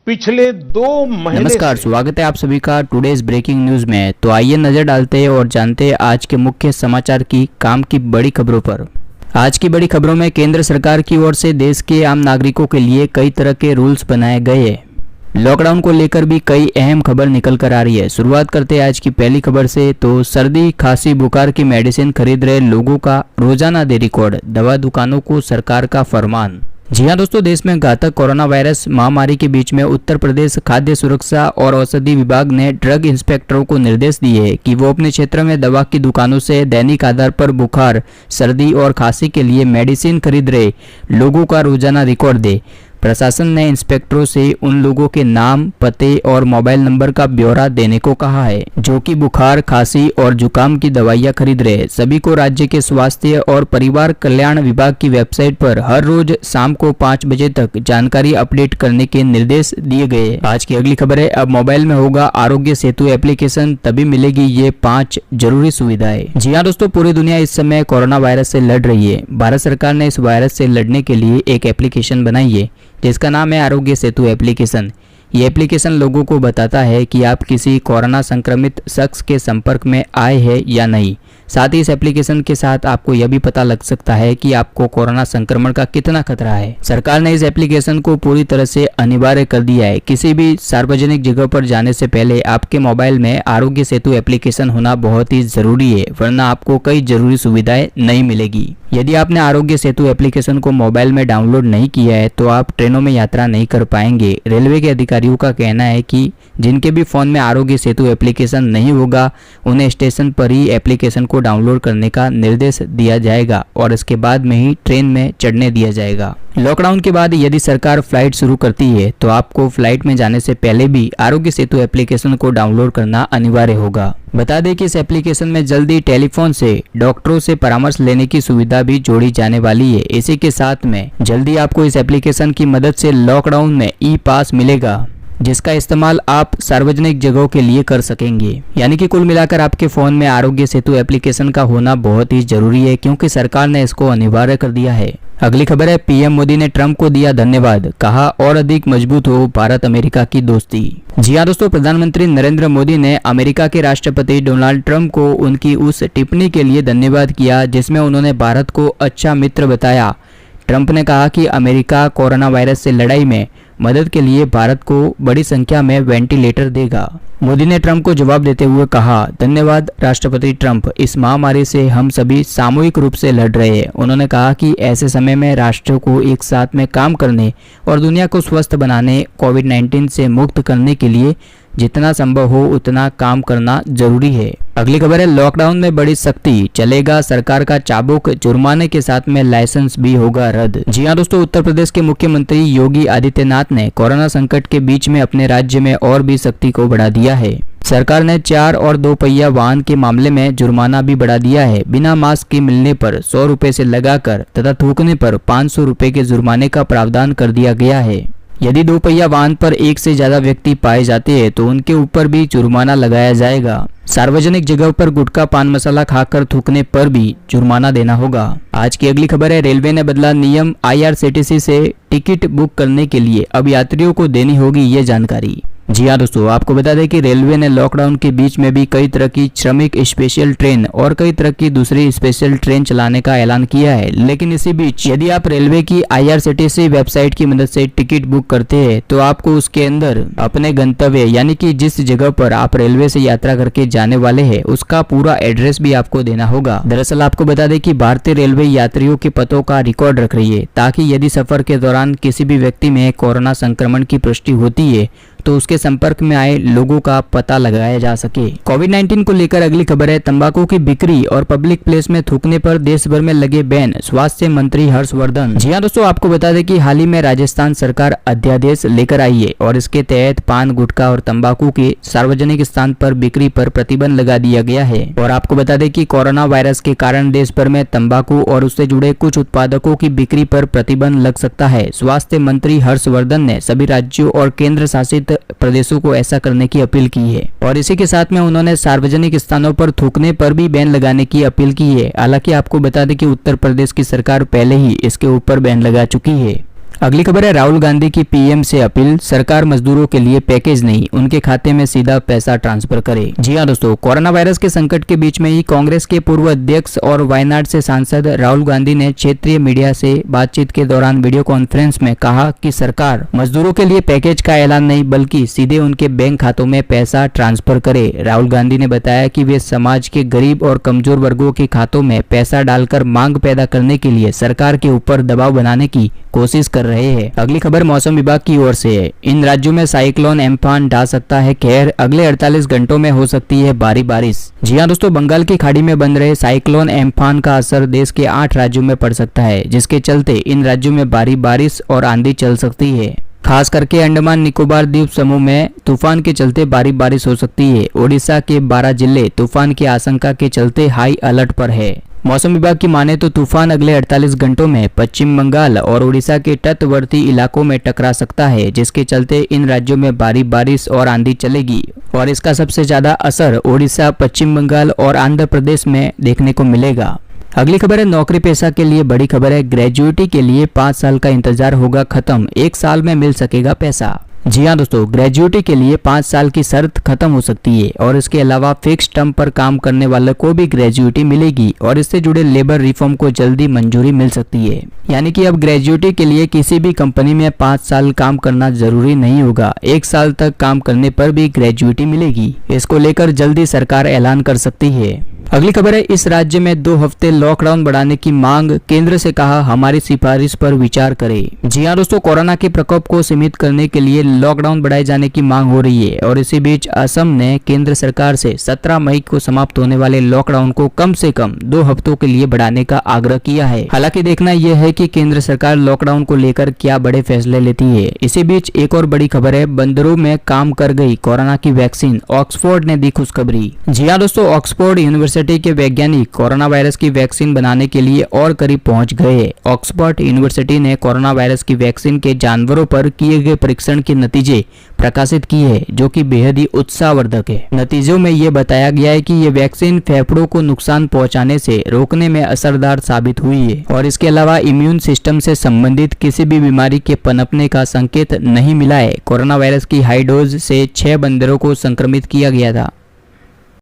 पिछले 2 महीने नमस्कार, स्वागत है आप सभी का टुडेज ब्रेकिंग न्यूज में। तो आइए नजर डालते हैं और जानते हैं आज के मुख्य समाचार की काम की बड़ी खबरों पर। आज की बड़ी खबरों में केंद्र सरकार की ओर से देश के आम नागरिकों के लिए कई तरह के रूल्स बनाए गए हैं। लॉकडाउन को लेकर भी कई अहम खबर निकल कर आ रही है। शुरुआत करते हैं आज की पहली खबर से। तो सर्दी खांसी बुखार की मेडिसिन खरीद रहे लोगों का रोजाना दे रिकॉर्ड, दवा दुकानों को सरकार का फरमान। जी हाँ दोस्तों, देश में घातक कोरोना वायरस महामारी के बीच में उत्तर प्रदेश खाद्य सुरक्षा और औषधि विभाग ने ड्रग इंस्पेक्टरों को निर्देश दिए कि वो अपने क्षेत्र में दवा की दुकानों से दैनिक आधार पर बुखार, सर्दी और खांसी के लिए मेडिसिन खरीद रहे लोगों का रोजाना रिकॉर्ड दे। प्रशासन ने इंस्पेक्टरों से उन लोगों के नाम, पते और मोबाइल नंबर का ब्यौरा देने को कहा है जो कि बुखार, खांसी और जुकाम की दवाइयां खरीद रहे। सभी को राज्य के स्वास्थ्य और परिवार कल्याण विभाग की वेबसाइट पर हर रोज शाम को 5 बजे तक जानकारी अपडेट करने के निर्देश दिए गए। आज की अगली खबर है, अब मोबाइल में होगा आरोग्य सेतु एप्लीकेशन, तभी मिलेगी ये 5 जरूरी सुविधाएं। जी हाँ दोस्तों, पूरी दुनिया इस समय कोरोना वायरस से लड़ रही है। भारत सरकार ने इस वायरस से लड़ने के लिए एक एप्लीकेशन बनाई है जिसका नाम है आरोग्य सेतु एप्लीकेशन। ये एप्लीकेशन लोगों को बताता है कि आप किसी कोरोना संक्रमित शख्स के संपर्क में आए हैं या नहीं। साथ ही इस एप्लीकेशन के साथ आपको यह भी पता लग सकता है कि आपको कोरोना संक्रमण का कितना खतरा है। सरकार ने इस एप्लीकेशन को पूरी तरह से अनिवार्य कर दिया है। किसी भी सार्वजनिक जगह पर जाने से पहले आपके मोबाइल में आरोग्य सेतु एप्लीकेशन होना बहुत ही जरूरी है, वरना आपको कई जरूरी सुविधाएं नहीं मिलेगी। यदि आपने आरोग्य सेतु एप्लीकेशन को मोबाइल में डाउनलोड नहीं किया है तो आप ट्रेनों में यात्रा नहीं कर पाएंगे। रेलवे के अधिकारियों का कहना है कि जिनके भी फोन में आरोग्य सेतु एप्लीकेशन नहीं होगा उन्हें स्टेशन पर ही एप्लीकेशन को डाउनलोड करने का निर्देश दिया जाएगा और इसके बाद में ही ट्रेन में चढ़ने दिया जाएगा। लॉकडाउन के बाद यदि सरकार फ्लाइट शुरू करती है तो आपको फ्लाइट में जाने से पहले भी आरोग्य सेतु एप्लीकेशन को डाउनलोड करना अनिवार्य होगा। बता दें कि इस एप्लीकेशन में जल्दी टेलीफोन से डॉक्टरों से परामर्श लेने की सुविधा भी जोड़ी जाने वाली है। इसी के साथ में जल्दी आपको इस एप्लीकेशन की मदद से लॉकडाउन में ई पास मिलेगा जिसका इस्तेमाल आप सार्वजनिक जगहों के लिए कर सकेंगे। यानी कि कुल मिलाकर आपके फोन में आरोग्य सेतु एप्लीकेशन का होना बहुत ही जरूरी है क्योंकि सरकार ने इसको अनिवार्य कर दिया है। अगली खबर है, पीएम मोदी ने ट्रंप को दिया धन्यवाद, कहा और अधिक मजबूत हो भारत अमेरिका की दोस्ती। जी हाँ दोस्तों, प्रधानमंत्री नरेंद्र मोदी ने अमेरिका के राष्ट्रपति डोनाल्ड ट्रंप को उनकी उस टिप्पणी के लिए धन्यवाद किया जिसमें उन्होंने भारत को अच्छा मित्र बताया। ट्रंप ने कहा कि अमेरिका कोरोना वायरस से लड़ाई में मदद के लिए भारत को बड़ी संख्या में वेंटिलेटर देगा। मोदी ने ट्रंप को जवाब देते हुए कहा, धन्यवाद राष्ट्रपति ट्रंप, इस महामारी से हम सभी सामूहिक रूप से लड़ रहे हैं। उन्होंने कहा कि ऐसे समय में राष्ट्रों को एक साथ में काम करने और दुनिया को स्वस्थ बनाने, कोविड-19 से मुक्त करने के लिए जितना संभव हो उतना काम करना जरूरी है। अगली खबर है, लॉकडाउन में बड़ी सख्ती, चलेगा सरकार का चाबुक, जुर्माने के साथ में लाइसेंस भी होगा रद्द। जी हाँ दोस्तों, उत्तर प्रदेश के मुख्यमंत्री योगी आदित्यनाथ ने कोरोना संकट के बीच में अपने राज्य में और भी सख्ती को बढ़ा दिया है। सरकार ने 4 और 2 पहिया वाहन के मामले में जुर्माना भी बढ़ा दिया है। बिना मास्क के मिलने पर 100 रुपए से लगाकर तथा थूकने पर 500 रुपए के जुर्माने का प्रावधान कर दिया गया है। यदि 2 पहिया वाहन पर एक से ज्यादा व्यक्ति पाए जाते हैं तो उनके ऊपर भी जुर्माना लगाया जाएगा। सार्वजनिक जगह पर गुटखा पान मसाला खाकर थूकने पर भी जुर्माना देना होगा। आज की अगली खबर है, रेलवे ने बदला नियम, IRCTC से टिकट बुक करने के लिए अब यात्रियों को देनी होगी ये जानकारी। जी हाँ दोस्तों, आपको बता दें कि रेलवे ने लॉकडाउन के बीच में भी कई तरह की श्रमिक स्पेशल ट्रेन और कई तरह की दूसरी स्पेशल ट्रेन चलाने का ऐलान किया है। लेकिन इसी बीच यदि आप रेलवे की IRCTC वेबसाइट की मदद से टिकट बुक करते हैं तो आपको उसके अंदर अपने गंतव्य यानी कि जिस जगह पर आप रेलवे से यात्रा करके जाने वाले हैं उसका पूरा एड्रेस भी आपको देना होगा। दरअसल आपको बता दें कि भारतीय रेलवे यात्रियों के पतों का रिकॉर्ड रख रही है ताकि यदि सफर के दौरान किसी भी व्यक्ति में कोरोना संक्रमण की पुष्टि होती है तो उसके संपर्क में आए लोगों का पता लगाया जा सके। कोविड-19 को लेकर अगली खबर है, तंबाकू की बिक्री और पब्लिक प्लेस में थूकने पर देश भर में लगे बैन, स्वास्थ्य मंत्री हर्षवर्धन। जी हाँ दोस्तों, आपको बता दें कि हाल ही में राजस्थान सरकार अध्यादेश लेकर आई है और इसके तहत पान, गुटखा और तंबाकू के सार्वजनिक स्थान पर बिक्री पर प्रतिबंध लगा दिया गया है। और आपको बता दें कि कोरोना वायरस के कारण देश भर में तंबाकू और उससे जुड़े कुछ उत्पादकों की बिक्री पर प्रतिबंध लग सकता है। स्वास्थ्य मंत्री हर्षवर्धन ने सभी राज्यों और केंद्र शासित प्रदेशों को ऐसा करने की अपील की है और इसी के साथ में उन्होंने सार्वजनिक स्थानों पर थूकने पर भी बैन लगाने की अपील की है। हालांकि आपको बता दें कि उत्तर प्रदेश की सरकार पहले ही इसके ऊपर बैन लगा चुकी है। अगली खबर है राहुल गांधी की पीएम से अपील, सरकार मजदूरों के लिए पैकेज नहीं, उनके खाते में सीधा पैसा ट्रांसफर करे। जी हां दोस्तों, कोरोना वायरस के संकट के बीच में ही कांग्रेस के पूर्व अध्यक्ष और वायनाड से सांसद राहुल गांधी ने क्षेत्रीय मीडिया से बातचीत के दौरान वीडियो कॉन्फ्रेंस में कहा कि सरकार मजदूरों के लिए पैकेज का ऐलान नहीं बल्कि सीधे उनके बैंक खातों में पैसा ट्रांसफर करे। राहुल गांधी ने बताया कि वे समाज के गरीब और कमजोर वर्गों के खातों में पैसा डालकर मांग पैदा करने के लिए सरकार के ऊपर दबाव बनाने की कोशिश कर रहे हैं। अगली खबर मौसम विभाग की ओर से है। इन राज्यों में साइक्लोन एम्फान ढा सकता है कहर, अगले 48 घंटों में हो सकती है भारी बारिश। जी हां दोस्तों, बंगाल की खाड़ी में बन रहे साइक्लोन एम्फान का असर देश के 8 राज्यों में पड़ सकता है, जिसके चलते इन राज्यों में भारी बारिश और आंधी चल सकती है। खास करके अंडमान निकोबार द्वीप समूह में तूफान के चलते भारी बारिश हो सकती है। ओडिशा के 12 जिले तूफान की आशंका के चलते हाई अलर्ट पर है। मौसम विभाग की माने तो तूफान अगले 48 घंटों में पश्चिम बंगाल और उड़ीसा के तटवर्ती इलाकों में टकरा सकता है, जिसके चलते इन राज्यों में भारी बारिश और आंधी चलेगी और इसका सबसे ज्यादा असर ओडिशा, पश्चिम बंगाल और आंध्र प्रदेश में देखने को मिलेगा। अगली खबर है नौकरी पेशा के लिए बड़ी खबर है, ग्रेजुएटी के लिए 5 साल का इंतजार होगा खत्म, 1 साल में मिल सकेगा पैसा। जी हां दोस्तों, ग्रेजुएटी के लिए 5 साल की शर्त खत्म हो सकती है और इसके अलावा फिक्स टर्म पर काम करने वालों को भी ग्रेजुएटी मिलेगी और इससे जुड़े लेबर रिफॉर्म को जल्दी मंजूरी मिल सकती है। यानी कि अब ग्रेजुएटी के लिए किसी भी कंपनी में 5 साल काम करना जरूरी नहीं होगा, 1 साल तक काम करने पर भी ग्रेजुएटी मिलेगी। इसको लेकर जल्दी सरकार ऐलान कर सकती है। अगली खबर है, इस राज्य में 2 हफ्ते लॉकडाउन बढ़ाने की मांग, केंद्र से कहा हमारी सिफारिश पर विचार करें। जी हां दोस्तों, कोरोना के प्रकोप को सीमित करने के लिए लॉकडाउन बढ़ाए जाने की मांग हो रही है और इसी बीच असम ने केंद्र सरकार से 17 मई को समाप्त होने वाले लॉकडाउन को कम से कम 2 हफ्तों के लिए बढ़ाने का आग्रह किया है। हालांकि देखना यह है कि केंद्र सरकार लॉकडाउन को लेकर क्या बड़े फैसले लेती है। इसी बीच एक और बड़ी खबर है, बंदरों में काम कर गई कोरोना की वैक्सीन, ऑक्सफोर्ड ने दी खुशखबरी। जी हां दोस्तों, ऑक्सफोर्ड यूनिवर्सिटी के वैज्ञानिक कोरोना वायरस की वैक्सीन बनाने के लिए और करीब पहुंच गए। ऑक्सफोर्ड यूनिवर्सिटी ने कोरोना वायरस की वैक्सीन के जानवरों पर किए गए परीक्षण के नतीजे प्रकाशित किए हैं, जो कि बेहद ही उत्साहवर्धक है। नतीजों में यह बताया गया है कि ये वैक्सीन फेफड़ों को नुकसान पहुंचाने से रोकने में असरदार साबित हुई है और इसके अलावा इम्यून सिस्टम से संबंधित किसी भी बीमारी के पनपने का संकेत नहीं मिला है। कोरोना वायरस की हाई डोज से 6 बंदरों को संक्रमित किया गया था।